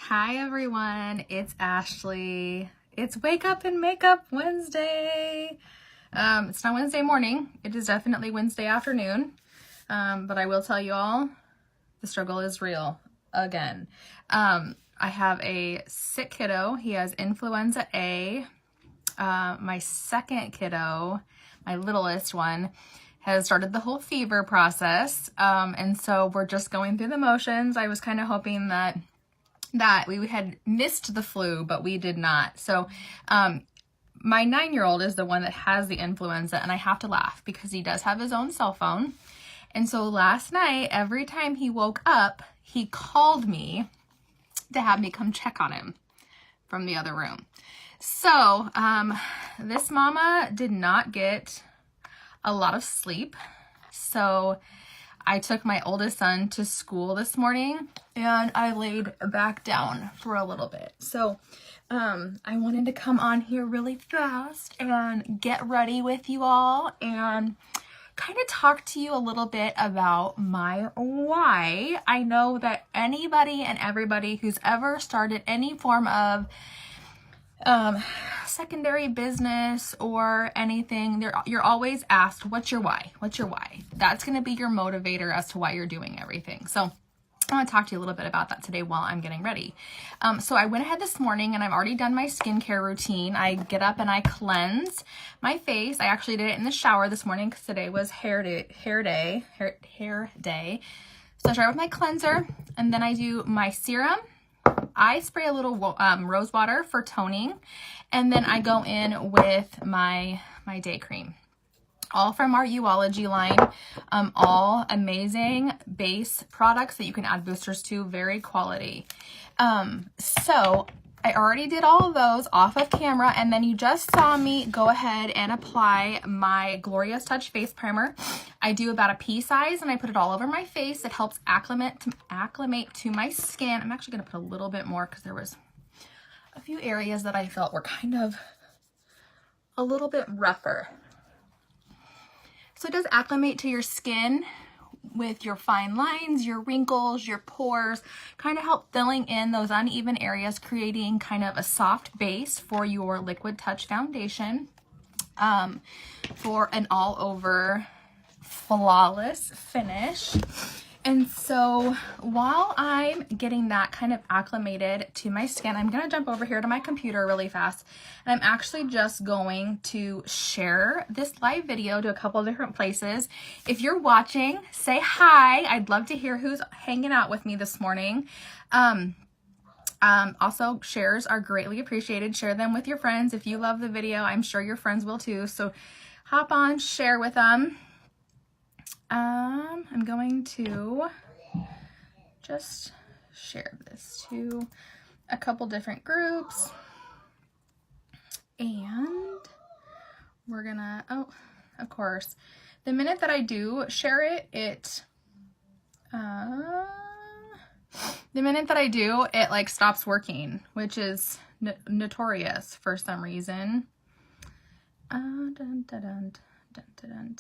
Hi everyone, it's Ashley. It's Wake Up and Makeup Wednesday. It's not Wednesday morning, it is definitely Wednesday afternoon. But I will tell you all, the struggle is real again. I have a sick kiddo. He has influenza A. My second kiddo, my littlest one, has started the whole fever process. And so we're just going through the motions. I was kind of hoping that we had missed the flu, but we did not. So my 9-year-old is the one that has the influenza, and I have to laugh because he does have his own cell phone. And so last night, every time he woke up, he called me to have me come check on him from the other room. So this mama did not get a lot of sleep. So I took my oldest son to school this morning and I laid back down for a little bit. So I wanted to come on here really fast and get ready with you all and kind of talk to you a little bit about my why. I know that anybody and everybody who's ever started any form of secondary business or anything, you're always asked, what's your why? What's your why? That's going to be your motivator as to why you're doing everything. So I want to talk to you a little bit about that today while I'm getting ready. So I went ahead this morning and I've already done my skincare routine. I get up and I cleanse my face. I actually did it in the shower this morning because today was hair day. So I start with my cleanser and then I do my serum. I spray a little rose water for toning, and then I go in with my day cream. All from our Younique line, all amazing base products that you can add boosters to, very quality. So I already did all of those off of camera, and then you just saw me go ahead and apply my Glorious Touch Face Primer. I do about a pea size, and I put it all over my face. It helps acclimate to my skin. I'm actually going to put a little bit more because there was a few areas that I felt were kind of a little bit rougher. So it does acclimate to your skin with your fine lines, your wrinkles, your pores, kind of help filling in those uneven areas, creating kind of a soft base for your Liquid Touch foundation, for an all over flawless finish. And so while I'm getting that kind of acclimated to my skin, I'm going to jump over here to my computer really fast. And I'm actually just going to share this live video to a couple of different places. If you're watching, say hi. I'd love to hear who's hanging out with me this morning. Also, shares are greatly appreciated. Share them with your friends. If you love the video, I'm sure your friends will too. So hop on, share with them. I'm going to just share this to a couple different groups, and we're gonna, oh, of course, the minute that I do share it, like stops working, which is notorious for some reason. Dun, dun, dun, dun, dun, dun.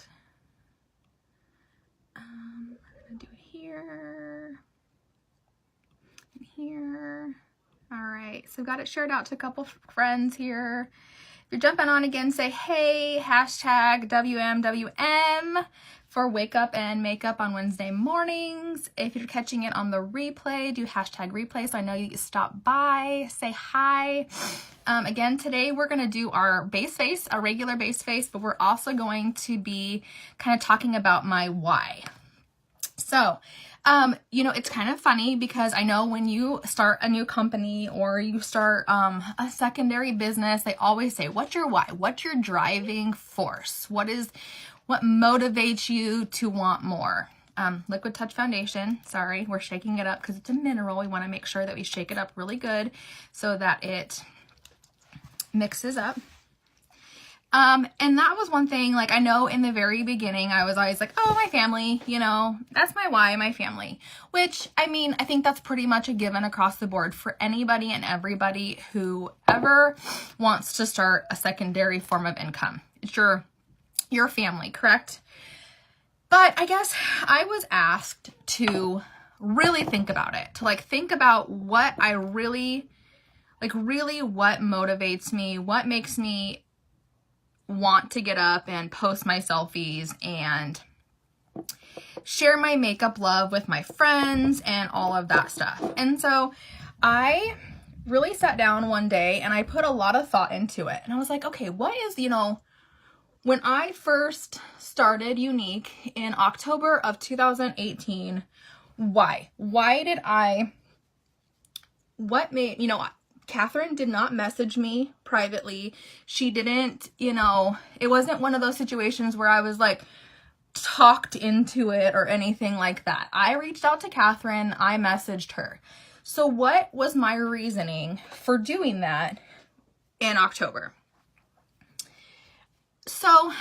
I'm gonna do it here and here. All right, so got it shared out to a couple friends here. If you're jumping on again, say hey, hashtag WMWM for Wake Up and Makeup on Wednesday mornings. If you're catching it on the replay, do hashtag replay so I know you stop by, say hi. Again, today we're going to do our base face, a regular base face, but we're also going to be kind of talking about my why. So, you know, it's kind of funny because I know when you start a new company or you start a secondary business, they always say, what's your why? What's your driving force? What motivates you to want more? Liquid Touch Foundation. Sorry, we're shaking it up because it's a mineral. We want to make sure that we shake it up really good so that it mixes up. And that was one thing, like, I know in the very beginning, I was always like, oh, my family, you know, that's my why, my family, which, I mean, I think that's pretty much a given across the board for anybody and everybody who ever wants to start a secondary form of income. It's your family, correct? But I guess I was asked to really think about it, to like think about what I really, like really what motivates me, what makes me want to get up and post my selfies and share my makeup love with my friends and all of that stuff. And so I really sat down one day and I put a lot of thought into it. And I was like, okay, what is, when I first started Younique in October of 2018, why? What made, Catherine did not message me privately. She didn't, it wasn't one of those situations where I was like talked into it or anything like that. I reached out to Catherine, I messaged her. So what was my reasoning for doing that in October? So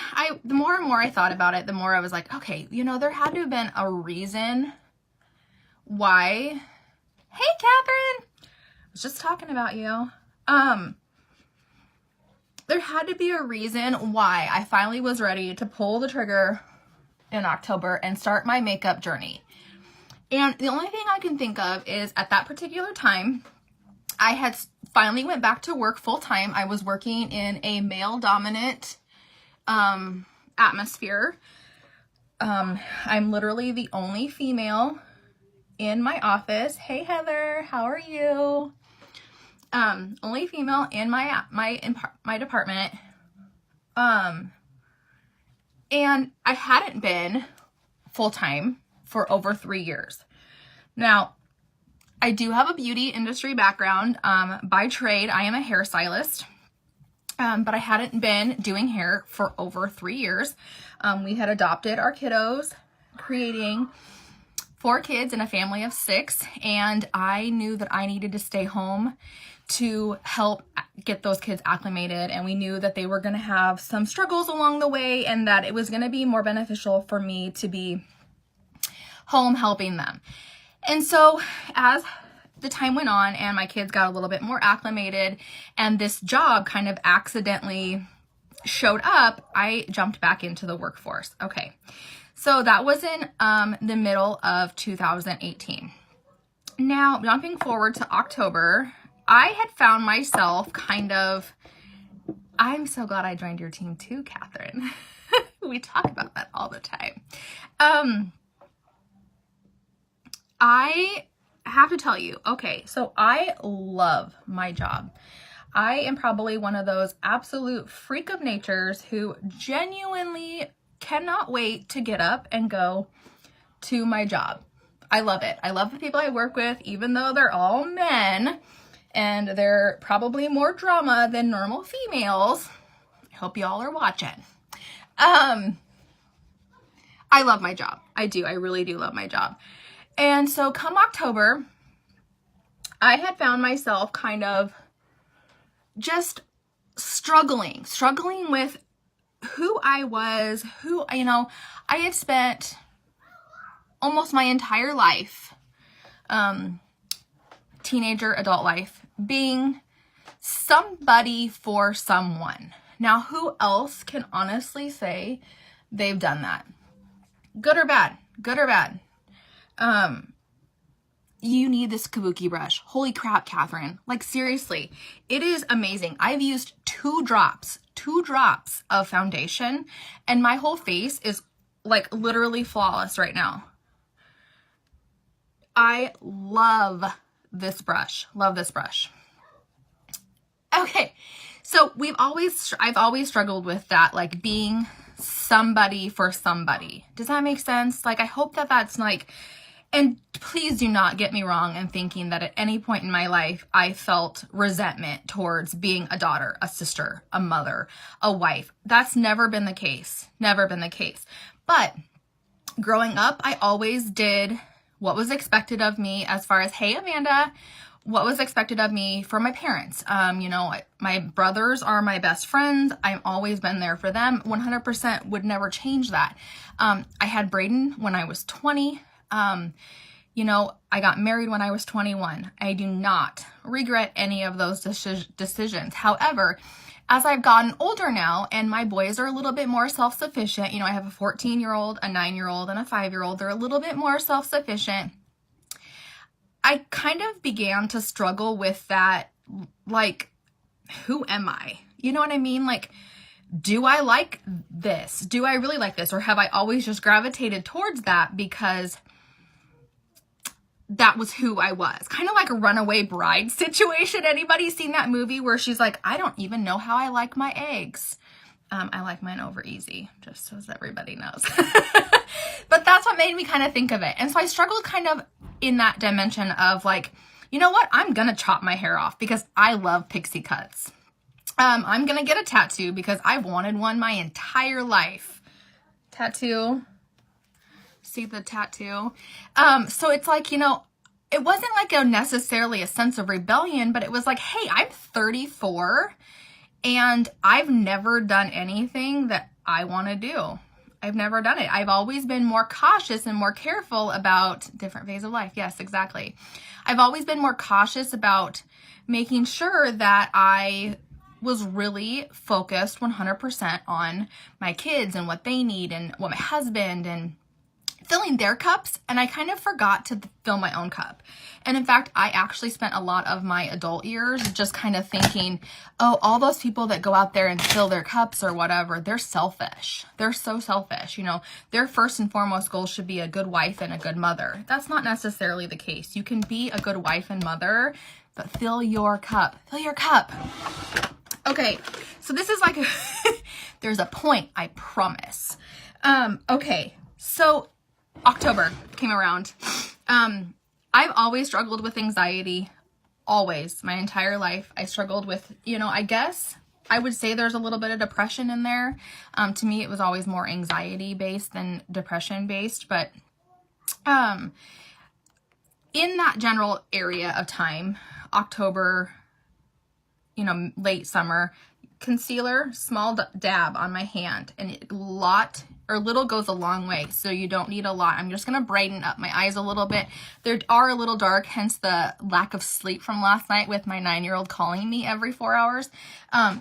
the more and more I thought about it, the more I was like, okay, there had to have been a reason why. Hey, Catherine, I was just talking about you. There had to be a reason why I finally was ready to pull the trigger in October and start my makeup journey. And the only thing I can think of is at that particular time, I had finally went back to work full time. I was working in a male dominant atmosphere. I'm literally the only female in my office. Hey, Heather, how are you? Only female in my department. And I hadn't been full time for over 3 years. Now, I do have a beauty industry background. By trade, I am a hairstylist. But I hadn't been doing hair for over 3 years. We had adopted our kiddos, creating 4 kids in a family of 6, and I knew that I needed to stay home to help get those kids acclimated, and we knew that they were going to have some struggles along the way and that it was going to be more beneficial for me to be home helping them. And so as the time went on and my kids got a little bit more acclimated and this job kind of accidentally showed up, I jumped back into the workforce. Okay. So that was in the middle of 2018. Now, jumping forward to October, I had found myself I'm so glad I joined your team too, Catherine. We talk about that all the time. I have to tell you, okay, so I love my job. I am probably one of those absolute freak of natures who genuinely cannot wait to get up and go to my job. I love it. I love the people I work with, even though they're all men and they're probably more drama than normal females. I hope y'all are watching. I love my job. I do. I really do love my job. And so come October, I had found myself kind of just struggling with who I was, I had spent almost my entire life, teenager, adult life, being somebody for someone. Now, who else can honestly say they've done that? Good or bad? Good or bad? You need this kabuki brush. Holy crap, Catherine. Like, seriously, it is amazing. I've used 2 drops of foundation, and my whole face is like literally flawless right now. I love this brush. Love this brush. Okay. So I've always struggled with that, like being somebody for somebody. Does that make sense? Like, I hope that that's like, and please do not get me wrong in thinking that at any point in my life, I felt resentment towards being a daughter, a sister, a mother, a wife. That's never been the case. Never been the case. But growing up, I always did what was expected of me as far as, hey, Amanda, what was expected of me for my parents. My brothers are my best friends. I've always been there for them. 100% would never change that. I had Braden when I was 20. I got married when I was 21. I do not regret any of those decisions. However, as I've gotten older now and my boys are a little bit more self-sufficient, I have a 14-year-old, a 9-year-old, and a 5-year-old. They're a little bit more self-sufficient. I kind of began to struggle with that, like, who am I? You know what I mean? Like, do I like this? Do I really like this? Or have I always just gravitated towards that because that was who I was? Kind of like a Runaway Bride situation. Anybody seen that movie where she's like, I don't even know how I like my eggs. I like mine over easy, just so everybody knows. But that's what made me kind of think of it. And so I struggled kind of in that dimension of like, you know what? I'm going to chop my hair off because I love pixie cuts. I'm going to get a tattoo because I've wanted one my entire life. Tattoo. See the tattoo? So it's like, you know, it wasn't like necessarily a sense of rebellion, but it was like, hey, I'm 34 and I've never done anything that I want to do. I've never done it. I've always been more cautious and more careful about different phase of life. Yes, exactly. I've always been more cautious about making sure that I was really focused 100% on my kids and what they need and what my husband and filling their cups, and I kind of forgot to fill my own cup. And in fact, I actually spent a lot of my adult years just kind of thinking, oh, all those people that go out there and fill their cups or whatever, they're selfish. They're so selfish. You know, their first and foremost goal should be a good wife and a good mother. That's not necessarily the case. You can be a good wife and mother, but fill your cup. Fill your cup. Okay, so this is like, there's a point, I promise. Okay, so October came around. I've always struggled with anxiety, always, my entire life. I struggled with, you know, I guess I would say there's a little bit of depression in there. To me, it was always more anxiety based than depression based, but in that general area of time, October, you know, late summer, concealer, small dab on my hand, and little goes a long way, so you don't need a lot. I'm just going to brighten up my eyes a little bit. They are a little dark, hence the lack of sleep from last night with my 9-year-old calling me every 4 hours.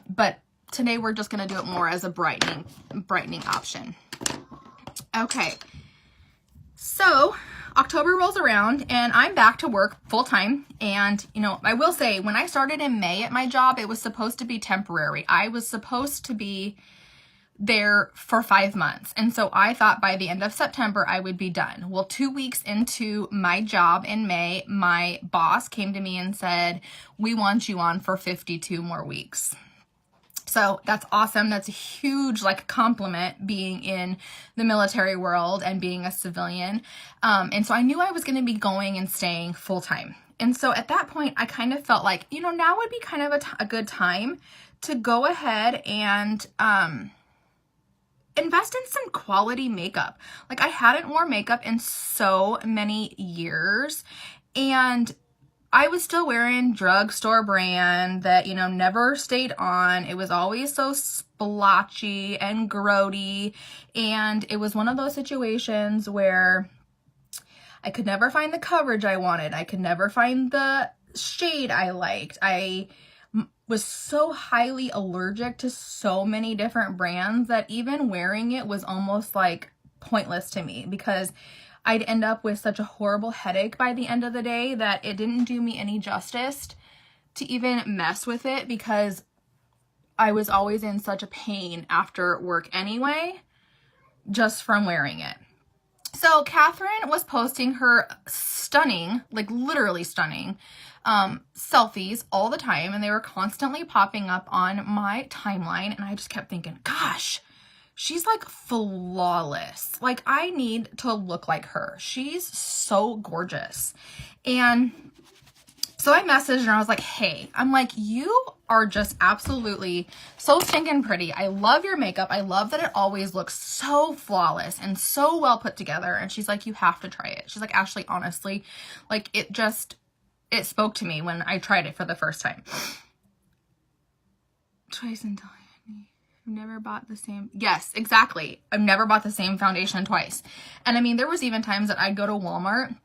But today we're just going to do it more as a brightening option. Okay, so October rolls around and I'm back to work full time. And, you know, I will say when I started in May at my job, it was supposed to be temporary. I was supposed to be there for 5 months. And so I thought by the end of September, I would be done. Well, 2 weeks into my job in May, my boss came to me and said, we want you on for 52 more weeks. So that's awesome. That's a huge like compliment being in the military world and being a civilian. And so I knew I was going to be going and staying full time. And so at that point, I kind of felt like, you know, now would be kind of a good time to go ahead and invest in some quality makeup. Like I hadn't worn makeup in so many years, and I was still wearing drugstore brand that, you know, never stayed on. It was always so splotchy and grody. And it was one of those situations where I could never find the coverage I wanted. I could never find the shade I liked. I was so highly allergic to so many different brands that even wearing it was almost like pointless to me, because I'd end up with such a horrible headache by the end of the day that it didn't do me any justice to even mess with it, because I was always in such a pain after work anyway, just from wearing it. So Catherine was posting her stunning, like literally stunning, selfies all the time, and they were constantly popping up on my timeline, and I just kept thinking, gosh, she's like flawless. Like I need to look like her. She's so gorgeous. And so I messaged her. I was like, hey, I'm like, you are just absolutely so stinking pretty. I love your makeup. I love that it always looks so flawless and so well put together. And she's like, you have to try it. She's like, Ashley, honestly, like it spoke to me when I tried it for the first time. Twice and I've never bought the same. Yes, exactly. I've never bought the same foundation twice. And I mean, there was even times that I'd go to Walmart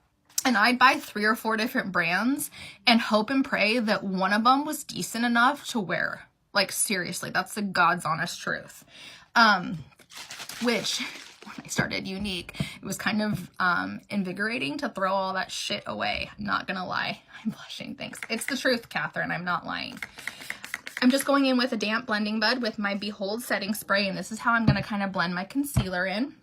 and I'd buy 3 or 4 different brands and hope and pray that one of them was decent enough to wear. Like seriously, that's the God's honest truth. Which when I started Younique. It was kind of invigorating to throw all that shit away. I'm not gonna lie. I'm blushing, thanks. It's the truth, Catherine, I'm not lying. I'm just going in with a damp blending bud with my Behold setting spray, and this is how I'm gonna kind of blend my concealer in.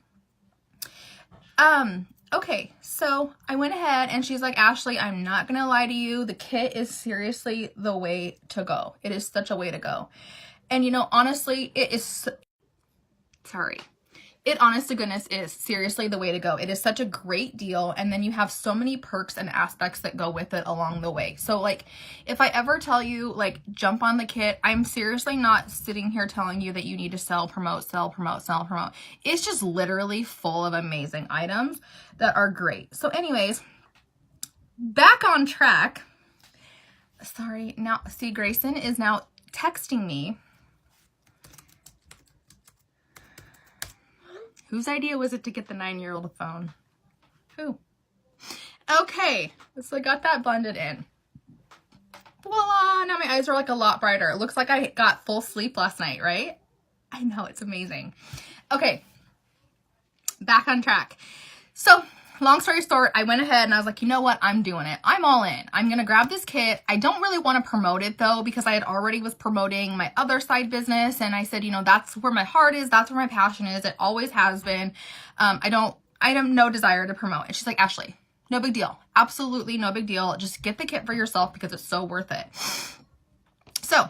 Okay, so I went ahead and she's like, Ashley, I'm not gonna lie to you, the kit is seriously the way to go. It is such a way to go. And you know, honestly, it is, sorry. It, honest to goodness, is seriously the way to go. It is such a great deal, and then you have so many perks and aspects that go with it along the way. So, like, if I ever tell you, like, jump on the kit, I'm seriously not sitting here telling you that you need to sell, promote, sell, promote, sell, promote. It's just literally full of amazing items that are great. So, anyways, back on track. Sorry, now, see, Grayson is now texting me. Whose idea was it to get the 9-year-old a phone? Who? Okay, so I got that blended in. Voila, now my eyes are like a lot brighter. It looks like I got full sleep last night, right? I know, it's amazing. Okay, back on track. So, long story short, I went ahead and I was like, you know what? I'm doing it. I'm all in. I'm going to grab this kit. I don't really want to promote it though, because I had already was promoting my other side business. And I said, you know, that's where my heart is. That's where my passion is. It always has been. I have no desire to promote. And she's like, Ashley, no big deal. Absolutely no big deal. Just get the kit for yourself because it's so worth it. So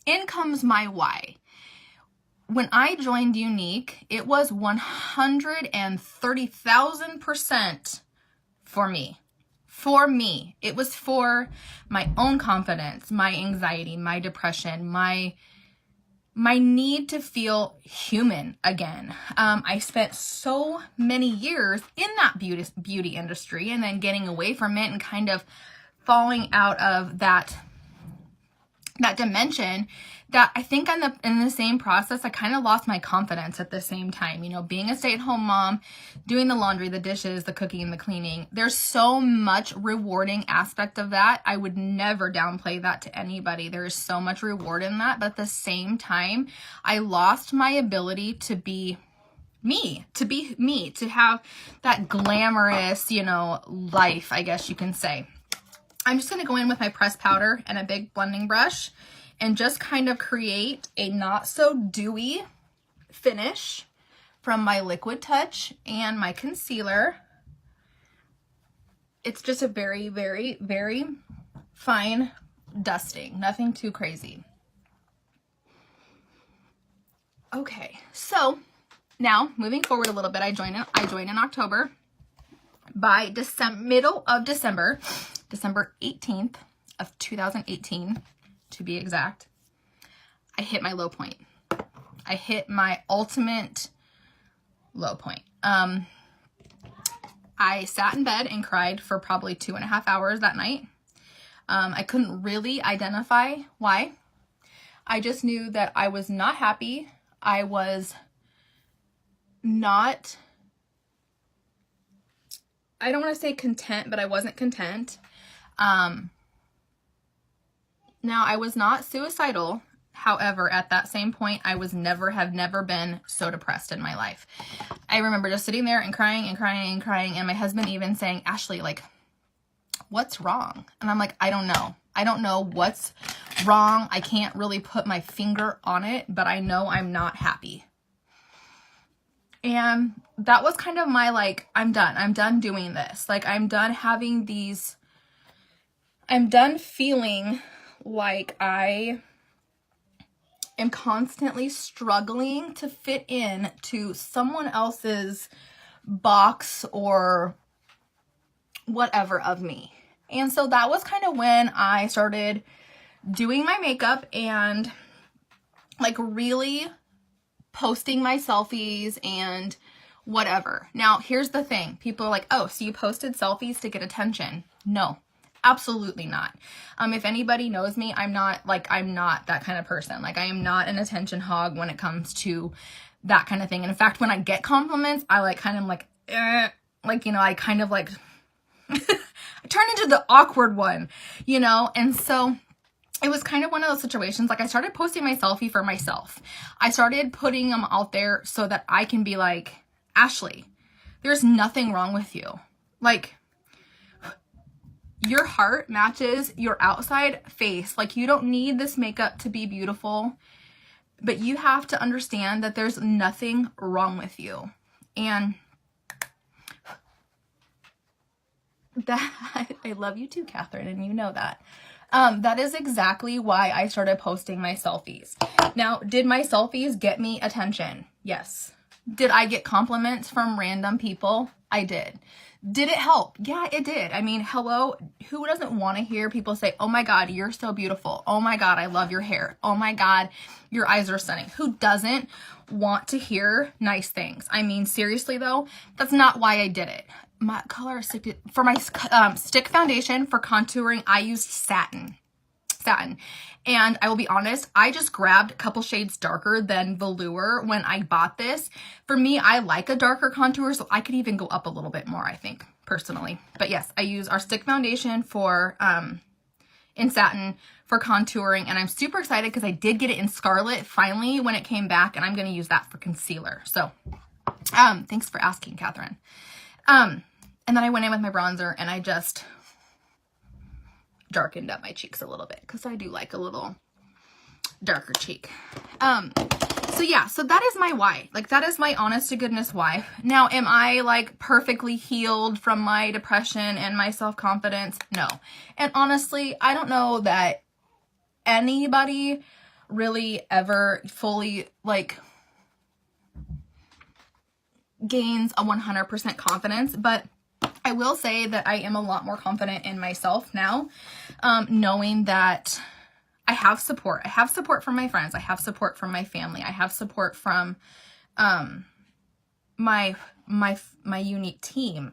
in comes my why. When I joined Younique, it was 130,000% for me. For me. It was for my own confidence, my anxiety, my depression, my need to feel human again. I spent so many years in that beauty industry and then getting away from it and kind of falling out of that dimension, that I think in the same process, I kind of lost my confidence at the same time. You know, being a stay-at-home mom, doing the laundry, the dishes, the cooking, the cleaning. There's so much rewarding aspect of that. I would never downplay that to anybody. There is so much reward in that. But at the same time, I lost my ability to be me, to have that glamorous, you know, life, I guess you can say. I'm just going to go in with my pressed powder and a big blending brush and just kind of create a not so dewy finish from my Liquid Touch and my concealer. It's just a very, very, very fine dusting, nothing too crazy. Okay, so now moving forward a little bit, I joined in October. By middle of December 18th of 2018, to be exact, I hit my low point. I hit my ultimate low point. I sat in bed and cried for probably 2.5 hours that night. I couldn't really identify why. I just knew that I was not happy. I was not, I don't want to say content, but I wasn't content. Now, I was not suicidal. However, at that same point, I was have never been so depressed in my life. I remember just sitting there and crying and crying and crying, and my husband even saying, Ashley, like, what's wrong? And I'm like, I don't know. I don't know what's wrong. I can't really put my finger on it, but I know I'm not happy. And that was kind of my, like, I'm done doing this. Like, I'm done having these, I'm done feeling like I am constantly struggling to fit in to someone else's box or whatever of me. And so that was kind of when I started doing my makeup and like really posting my selfies and whatever. Now, here's the thing. People are like, oh, so you posted selfies to get attention? No, absolutely not. If anybody knows me, I'm not that kind of person. Like, I am not an attention hog when it comes to that kind of thing. And in fact, when I get compliments, I like kind of like, you know, I kind of like, I turn into the awkward one, you know? And so it was kind of one of those situations. Like, I started posting my selfie for myself. I started putting them out there so that I can be like, Ashley, there's nothing wrong with you. Like, your heart matches your outside face. Like, you don't need this makeup to be beautiful, but you have to understand that there's nothing wrong with you. And that, I love you too, Catherine, and you know that. That is exactly why I started posting my selfies. Now, did my selfies get me attention? Yes. Did I get compliments from random people? I did. Did it help? Yeah, it did. I mean, hello, who doesn't want to hear people say, oh my God, you're so beautiful. Oh my God, I love your hair. Oh my God, your eyes are stunning. Who doesn't want to hear nice things? I mean, seriously though, that's not why I did it. My color for my stick foundation for contouring, I used satin. And I will be honest, I just grabbed a couple shades darker than velour when I bought this. For me, I like a darker contour, so I could even go up a little bit more, I think, personally. But yes, I use our stick foundation for in satin for contouring, and I'm super excited because I did get it in scarlet finally when it came back, and I'm going to use that for concealer. So thanks for asking, Catherine. And then I went in with my bronzer, and I just darkened up my cheeks a little bit because I do like a little darker cheek. So yeah, so that is my why. Like, that is my honest to goodness why. Now, am I like perfectly healed from my depression and my self-confidence? No. And honestly, I don't know that anybody really ever fully like gains a 100% confidence, but I will say that I am a lot more confident in myself now, knowing that I have support. I have support from my friends. I have support from my family. I have support from my Younique team.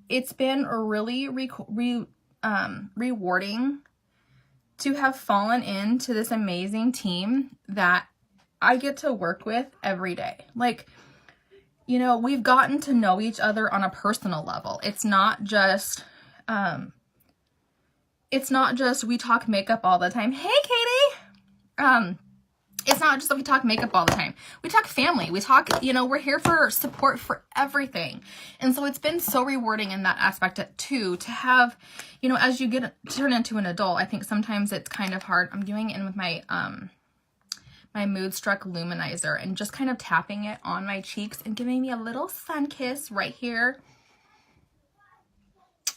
It's been really rewarding to have fallen into this amazing team that I get to work with every day. Like, you know, we've gotten to know each other on a personal level. It's not just we talk makeup all the time. Hey, Katie. It's not just that we talk makeup all the time. We talk family. We talk, you know, we're here for support for everything. And so it's been so rewarding in that aspect too, to have, you know, as you turn into an adult, I think sometimes it's kind of hard. I'm doing it in with my my Mood Struck Luminizer and just kind of tapping it on my cheeks and giving me a little sun kiss right here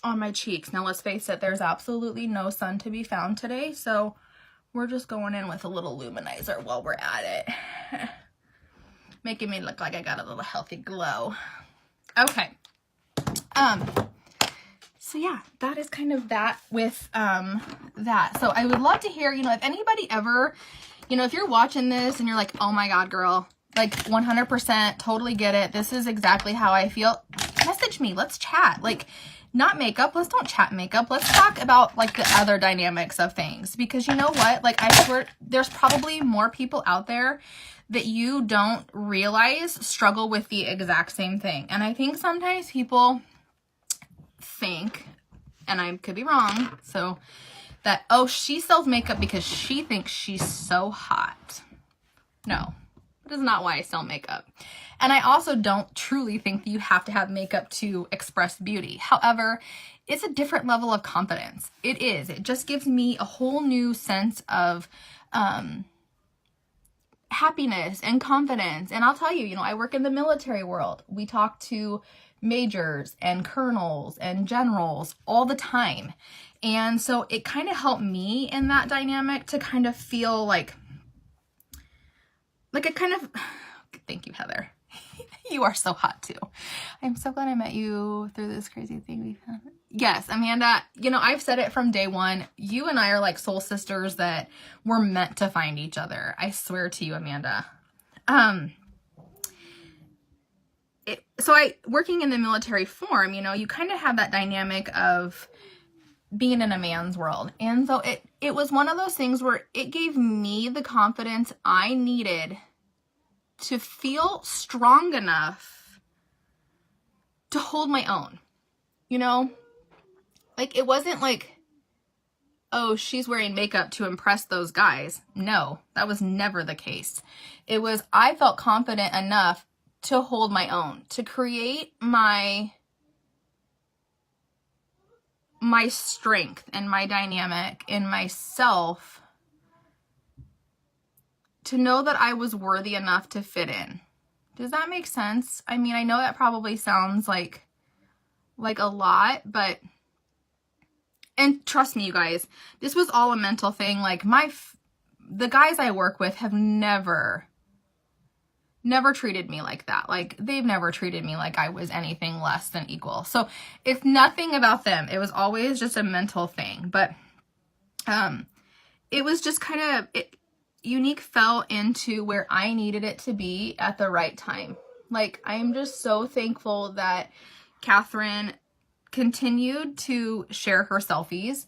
on my cheeks. Now, let's face it, there's absolutely no sun to be found today, so we're just going in with a little luminizer while we're at it. Making me look like I got a little healthy glow. Okay. So yeah, that is kind of that with that. So I would love to hear, you know, if anybody ever, you know, if you're watching this and you're like, oh my God, girl, like 100% totally get it. This is exactly how I feel. Message me. Let's chat. Like, not makeup. Let's don't chat makeup. Let's talk about like the other dynamics of things, because you know what? Like, I swear there's probably more people out there that you don't realize struggle with the exact same thing. And I think sometimes people think, and I could be wrong, so that, oh, she sells makeup because she thinks she's so hot. No, that is not why I sell makeup. And I also don't truly think that you have to have makeup to express beauty. However, it's a different level of confidence. It is. It just gives me a whole new sense of happiness and confidence. And I'll tell you, you know, I work in the military world. We talk to majors and colonels and generals all the time. And so it kind of helped me in that dynamic to kind of feel like it kind of, thank you, Heather. You are so hot too. I'm so glad I met you through this crazy thing we've had. Yes, Amanda, you know, I've said it from day one. You and I are like soul sisters that were meant to find each other. I swear to you, Amanda. Working in the military form, you know, you kind of have that dynamic of being in a man's world. And so it was one of those things where it gave me the confidence I needed to feel strong enough to hold my own, you know? Like, it wasn't like, oh, she's wearing makeup to impress those guys. No, that was never the case. It was, I felt confident enough to hold my own, to create my strength and my dynamic in myself, to know that I was worthy enough to fit in. Does that make sense? I mean, I know that probably sounds like a lot, but, and trust me, you guys, this was all a mental thing. Like the guys I work with have never treated me like that. Like, they've never treated me like I was anything less than equal. So it's nothing about them. It was always just a mental thing. But it was just kind of, Younique fell into where I needed it to be at the right time. Like, I'm just so thankful that Catherine continued to share her selfies,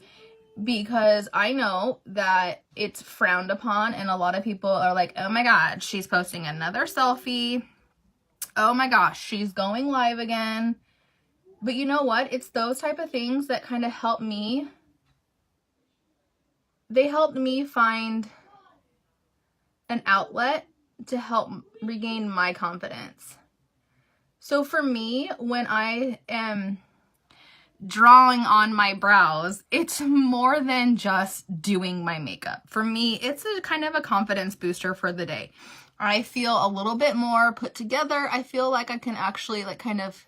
because I know that it's frowned upon, and a lot of people are like, oh my God, she's posting another selfie. Oh my gosh, she's going live again. But you know what? It's those type of things that kind of help me. They helped me find an outlet to help regain my confidence. So for me, when I am drawing on my brows, it's more than just doing my makeup. For me, it's a kind of a confidence booster for the day. I feel a little bit more put together. I feel like I can actually like kind of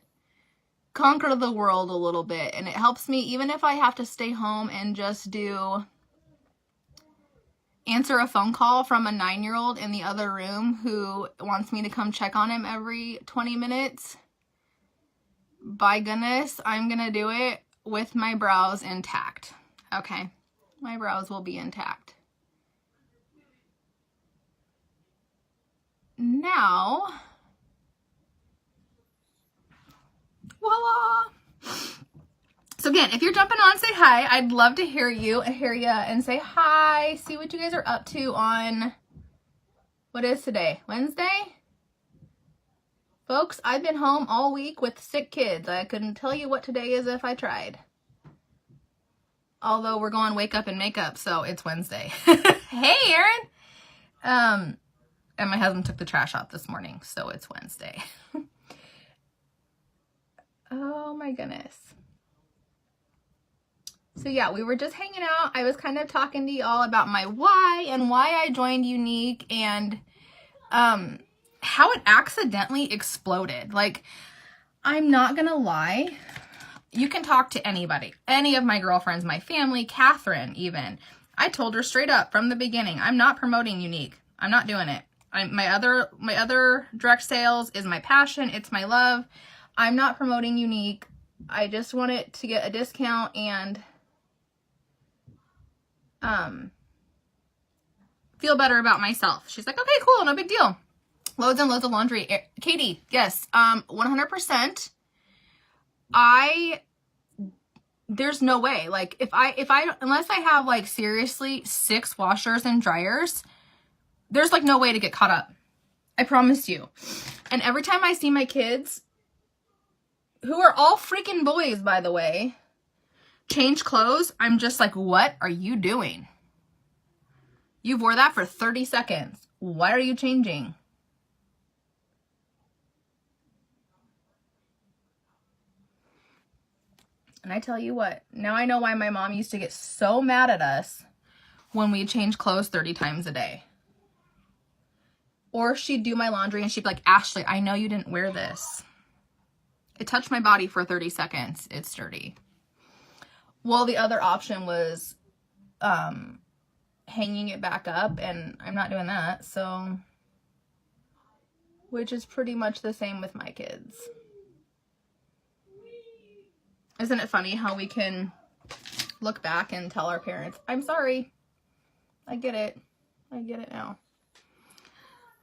conquer the world a little bit, and it helps me even if I have to stay home and just answer a phone call from a 9-year-old in the other room who wants me to come check on him every 20 minutes. By goodness, I'm gonna do it with my brows intact. Okay, my brows will be intact. Now, voila! So again, if you're jumping on, say hi. I'd love to hear you and say hi. See what you guys are up to on, what is today? Wednesday? Folks, I've been home all week with sick kids. I couldn't tell you what today is if I tried. Although we're going wake up and makeup, so it's Wednesday. Hey, Erin! And my husband took the trash out this morning, so it's Wednesday. Oh my goodness. So yeah, we were just hanging out. I was kind of talking to y'all about my why and why I joined Younique, and how it accidentally exploded. Like, I'm not gonna lie. You can talk to anybody, any of my girlfriends, my family, Catherine even. I told her straight up from the beginning, I'm not promoting Younique. I'm not doing it. My other direct sales is my passion. It's my love. I'm not promoting Younique. I just want it to get a discount and feel better about myself. She's like, okay, cool, no big deal. Loads and loads of laundry. Katie, yes, 100%. There's no way. Like, unless I have like seriously 6 washers and dryers, there's like no way to get caught up. I promise you. And every time I see my kids, who are all freaking boys, by the way, change clothes, I'm just like, what are you doing? You wore that for 30 seconds. Why are you changing? And I tell you what, now I know why my mom used to get so mad at us when we change clothes 30 times a day. Or she'd do my laundry and she'd be like, Ashley, I know you didn't wear this. It touched my body for 30 seconds. It's dirty. Well, the other option was hanging it back up, and I'm not doing that. So, which is pretty much the same with my kids. Isn't it funny how we can look back and tell our parents, I'm sorry. I get it. I get it now.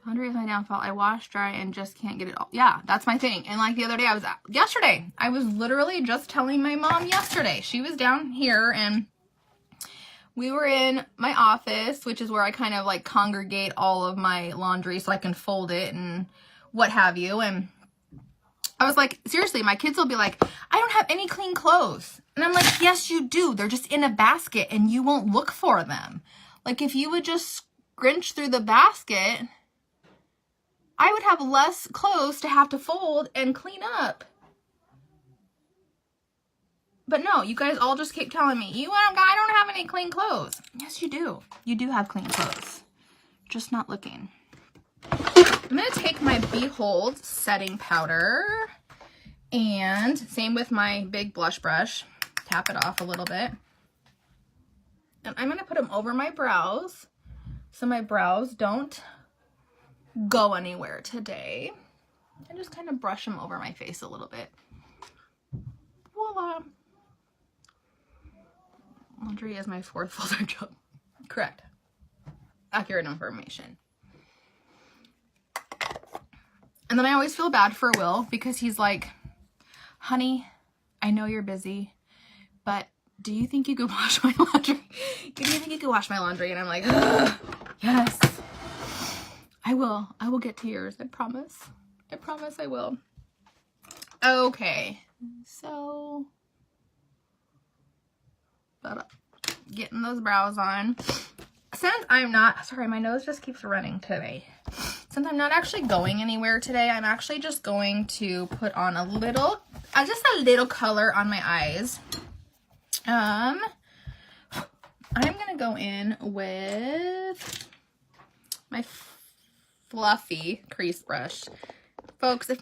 Laundry is my downfall. I wash, dry, and just can't get it all. Yeah, that's my thing. And like the other day, yesterday, I was literally just telling my mom yesterday. She was down here and we were in my office, which is where I kind of like congregate all of my laundry so I can fold it and what have you. And I was like, seriously, my kids will be like, I don't have any clean clothes. And I'm like, yes, you do. They're just in a basket and you won't look for them. Like, if you would just scrunch through the basket, I would have less clothes to have to fold and clean up. But no, you guys all just keep telling me, I don't have any clean clothes. Yes, you do. You do have clean clothes. Just not looking. I'm going to take my Behold setting powder, and same with my big blush brush. Tap it off a little bit. And I'm going to put them over my brows so my brows don't go anywhere today. And just kind of brush them over my face a little bit. Voila. Laundry is my fourth full-time job. Correct. Accurate information. And then I always feel bad for Will because he's like, honey, I know you're busy, but do you think you could wash my laundry? Do you think you could wash my laundry? And I'm like, yes, I will. I will get to yours. I promise. I promise I will. Okay. So, getting those brows on. Since I'm not, sorry, my nose just keeps running today. Since I'm not actually going anywhere today, I'm actually just going to put on a little, just a little color on my eyes. I'm gonna go in with my fluffy crease brush. Folks, if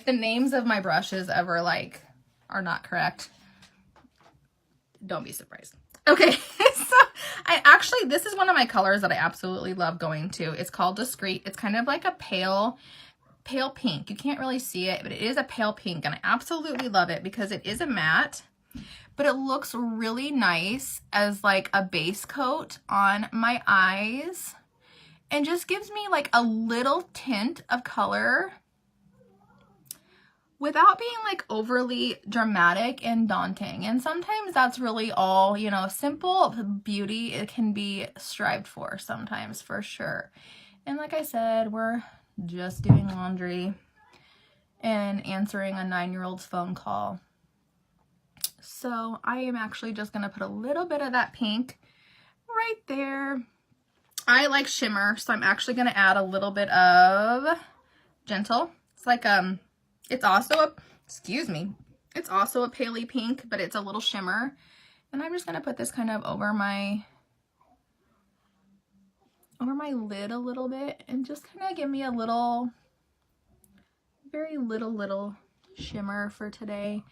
the names of my brushes ever like are not correct, don't be surprised. Okay, so this is one of my colors that I absolutely love going to. It's called Discreet. It's kind of like a pale pink. You can't really see it, but it is a pale pink, and I absolutely love it because it is a matte, but it looks really nice as like a base coat on my eyes and just gives me like a little tint of color without being like overly dramatic and daunting. And sometimes that's really all, you know, simple beauty it can be strived for sometimes, for sure. And like I said, we're just doing laundry and answering a 9-year-old's phone call. So I am actually just going to put a little bit of that pink right there. I like shimmer, so I'm actually going to add a little bit of Gentle. It's like, it's also a, it's also a paley pink, but it's a little shimmer. And I'm just going to put this kind of over my lid a little bit and just kind of give me a little, very little shimmer for today.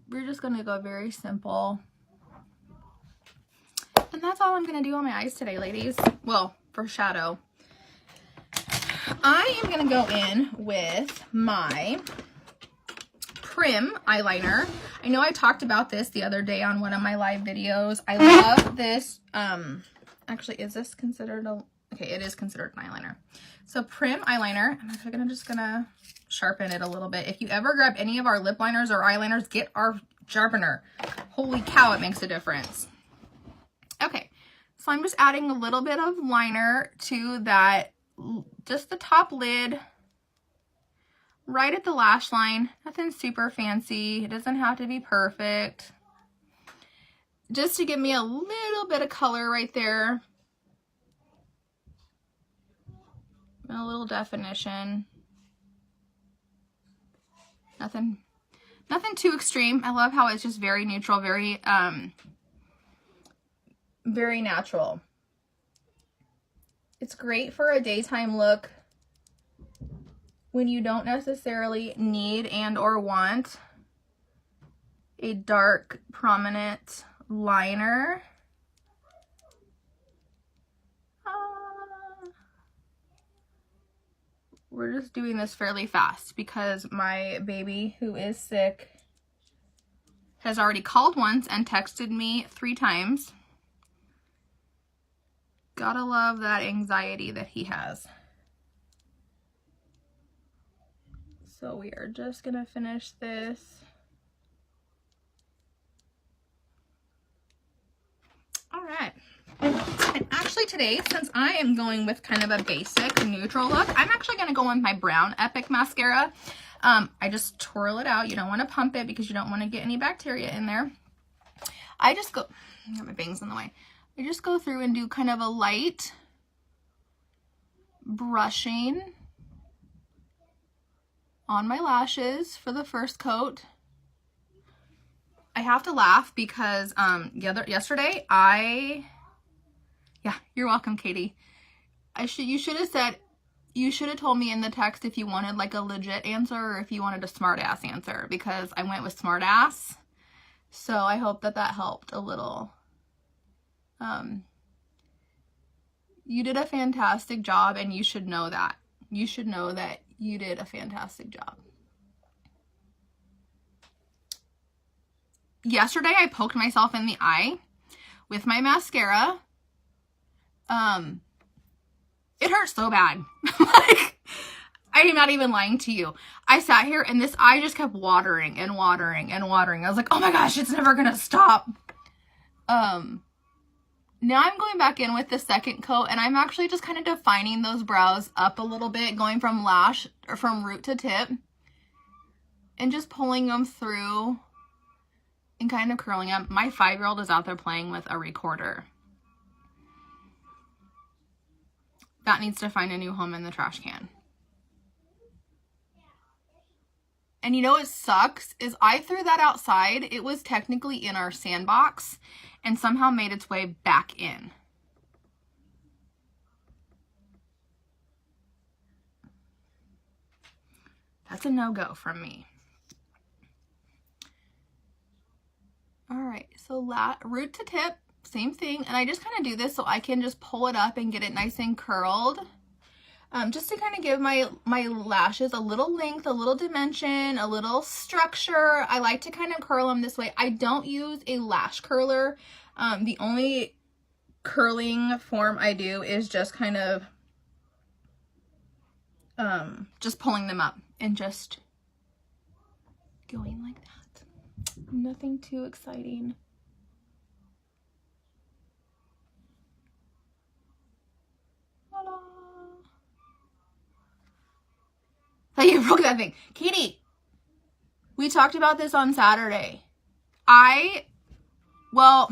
We're just going to go very simple. And that's all I'm going to do on my eyes today, ladies. Well, for shadow. I am going to go in with my Prim eyeliner. I know I talked about this the other day on one of my live videos. I love this. Actually, is this considered a... Okay, it is considered an eyeliner. So Prim eyeliner. I'm actually just going to sharpen it a little bit. If you ever grab any of our lip liners or eyeliners, get our sharpener. Holy cow, it makes a difference. Okay, so I'm just adding a little bit of liner to that, just the top lid, right at the lash line. Nothing super fancy. It doesn't have to be perfect. Just to give me a little bit of color right there. And a little definition. Nothing too extreme. I love how it's just very neutral, very natural. It's great for a daytime look when you don't necessarily need and or want a dark, prominent liner. We're just doing this fairly fast because my baby, who is sick, has already called once and texted me 3 times. Gotta love that anxiety that he has. So we are just gonna finish this. All right. And actually today, since I am going with kind of a basic neutral look, I'm actually gonna go with my brown Epic mascara. I just twirl it out. You don't want to pump it because you don't want to get any bacteria in there. I just go, I got my bangs in the way. I just go through and do kind of a light brushing on my lashes for the first coat. I have to laugh because yesterday yeah, you're welcome, Katie. You should have told me in the text if you wanted like a legit answer or if you wanted a smart ass answer, because I went with smart ass. So I hope that helped a little. You did a fantastic job, and you should know that. You should know that you did a fantastic job. Yesterday, I poked myself in the eye with my mascara. It hurt so bad. Like, I am not even lying to you. I sat here and this eye just kept watering and watering and watering. I was like, oh my gosh, it's never gonna stop. Now I'm going back in with the second coat, and I'm actually just kind of defining those brows up a little bit, going from root to tip, and just pulling them through and kind of curling them. My 5-year-old is out there playing with a recorder. That needs to find a new home in the trash can. And you know what sucks is I threw that outside. It was technically in our sandbox and somehow made its way back in. That's a no-go from me. All right, so root to tip, same thing. And I just kind of do this so I can just pull it up and get it nice and curled. Just to kind of give my lashes a little length, a little dimension, a little structure. I like to kind of curl them this way. I don't use a lash curler. The only curling form I do is just kind of just pulling them up and just going like that. Nothing too exciting. Oh, you broke that thing. Katie, we talked about this on Saturday. Well,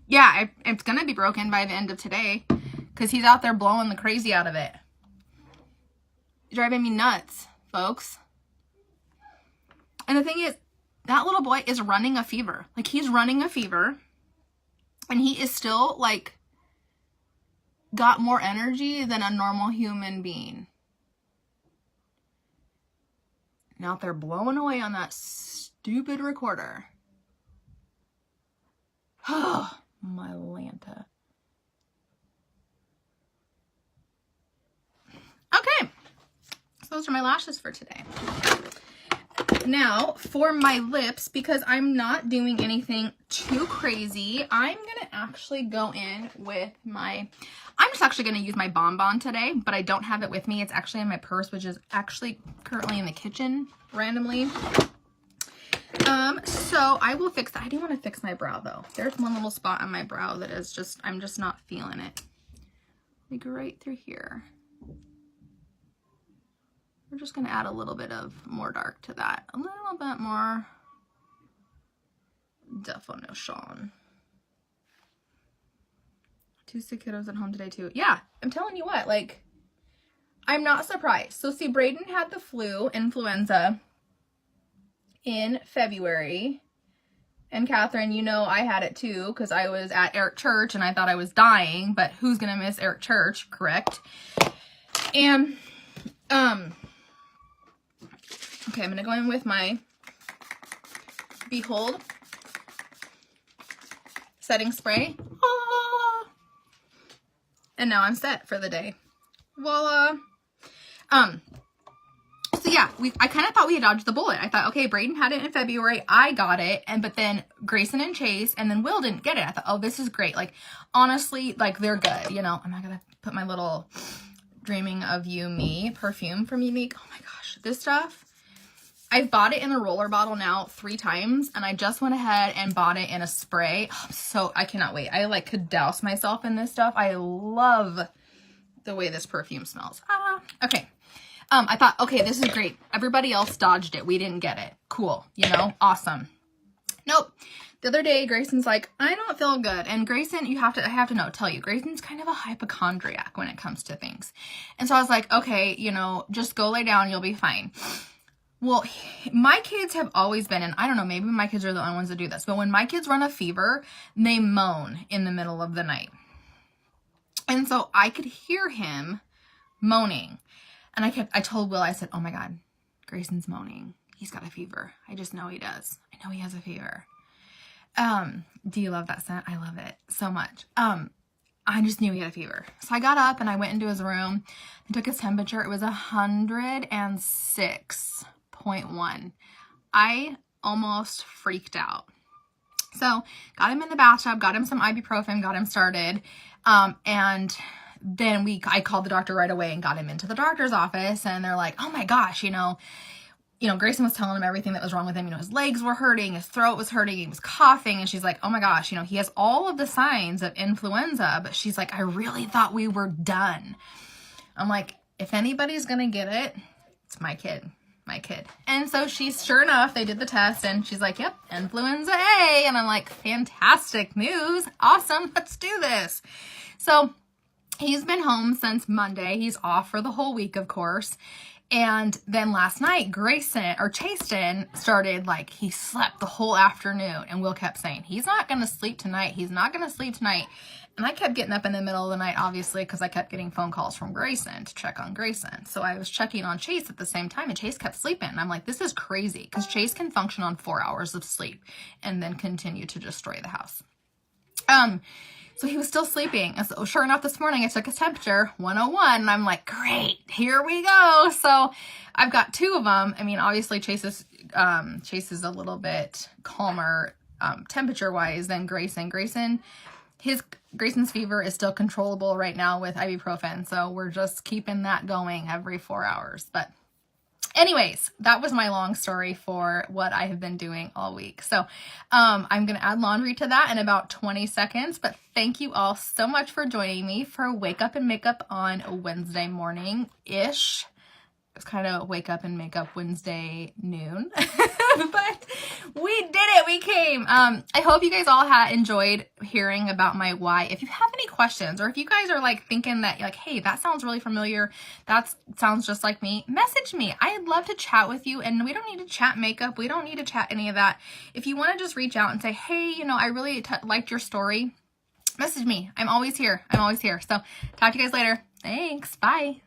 yeah, it's going to be broken by the end of today because he's out there blowing the crazy out of it. Driving me nuts, folks. And the thing is, that little boy is running a fever. Like, he's running a fever, and he is still, like, got more energy than a normal human being. And out there blowing away on that stupid recorder. Oh, my Lanta. Okay, so those are my lashes for today. Now, for my lips, because I'm not doing anything too crazy, I'm going to actually go in with I'm just actually going to use my bonbon today, but I don't have it with me. It's actually in my purse, which is actually currently in the kitchen randomly. So I will fix that. I do want to fix my brow though. There's one little spot on my brow that is just, I'm just not feeling it. Like right through here. We're just going to add a little bit of more dark to that. A little bit more definition. 2 sick kiddos at home today too. Yeah, I'm telling you what, like, I'm not surprised. So see, Braden had the influenza in February. And Catherine, you know I had it too because I was at Eric Church and I thought I was dying, but who's going to miss Eric Church, correct? And, okay, I'm going to go in with my Behold setting spray. And now I'm set for the day. Voila. So yeah, I kind of thought we had dodged the bullet. I thought, okay, Braden had it in February. I got it. But then Grayson and Chase and then Will didn't get it. I thought, oh, this is great. Like, honestly, like, they're good. You know, I'm not going to put my little Dreaming of You Me perfume from Younique. Oh my gosh, this stuff. I've bought it in a roller bottle now 3 times, and I just went ahead and bought it in a spray. Oh, so I cannot wait. I like could douse myself in this stuff. I love the way this perfume smells. Okay. I thought, okay, this is great. Everybody else dodged it. We didn't get it. Cool. You know, awesome. Nope. The other day, Grayson's like, I don't feel good. And Grayson, I have to tell you, Grayson's kind of a hypochondriac when it comes to things. And so I was like, okay, you know, just go lay down. You'll be fine. Well, my kids have always been, and I don't know, maybe my kids are the only ones that do this, but when my kids run a fever, they moan in the middle of the night. And so I could hear him moaning. And I told Will, I said, oh my God, Grayson's moaning. He's got a fever. I just know he does. I know he has a fever. Do you love that scent? I love it so much. I just knew he had a fever. So I got up and I went into his room and took his temperature. It was 106.1. I almost freaked out. So got him in the bathtub, got him some ibuprofen, got him started. And then I called the doctor right away and got him into the doctor's office. And they're like, oh my gosh, you know, Grayson was telling him everything that was wrong with him. You know, his legs were hurting, his throat was hurting, he was coughing. And she's like, oh my gosh, you know, he has all of the signs of influenza. But she's like, I really thought we were done. I'm like, if anybody's going to get it, it's my kid. And so sure enough, they did the test and she's like, yep, influenza A. And I'm like, fantastic news. Awesome. Let's do this. So he's been home since Monday. He's off for the whole week, of course. And then last night, Chasten started, like, he slept the whole afternoon. And Will kept saying, he's not going to sleep tonight. He's not going to sleep tonight. And I kept getting up in the middle of the night, obviously, because I kept getting phone calls from Grayson to check on Grayson. So I was checking on Chase at the same time, and Chase kept sleeping. And I'm like, this is crazy, because Chase can function on 4 hours of sleep and then continue to destroy the house. So he was still sleeping. And so sure enough, this morning I took his temperature, 101, and I'm like, great, here we go. So I've got 2 of them. I mean, obviously Chase is a little bit calmer temperature-wise than Grayson. Grayson's fever is still controllable right now with ibuprofen. So we're just keeping that going every 4 hours. But anyways, that was my long story for what I have been doing all week. So I'm going to add laundry to that in about 20 seconds. But thank you all so much for joining me for Wake Up and Makeup on Wednesday morning-ish. It's kind of Wake Up and Makeup Wednesday noon. But we did it. We came. I hope you guys all enjoyed hearing about my why. If you have any questions, or if you guys are like thinking that like, hey, that sounds really familiar, that sounds just like me, message me. I'd love to chat with you. And we don't need to chat makeup. We don't need to chat any of that. If you want to just reach out and say, hey, you know, I really liked your story, message me. I'm always here. So talk to you guys later. Thanks. Bye.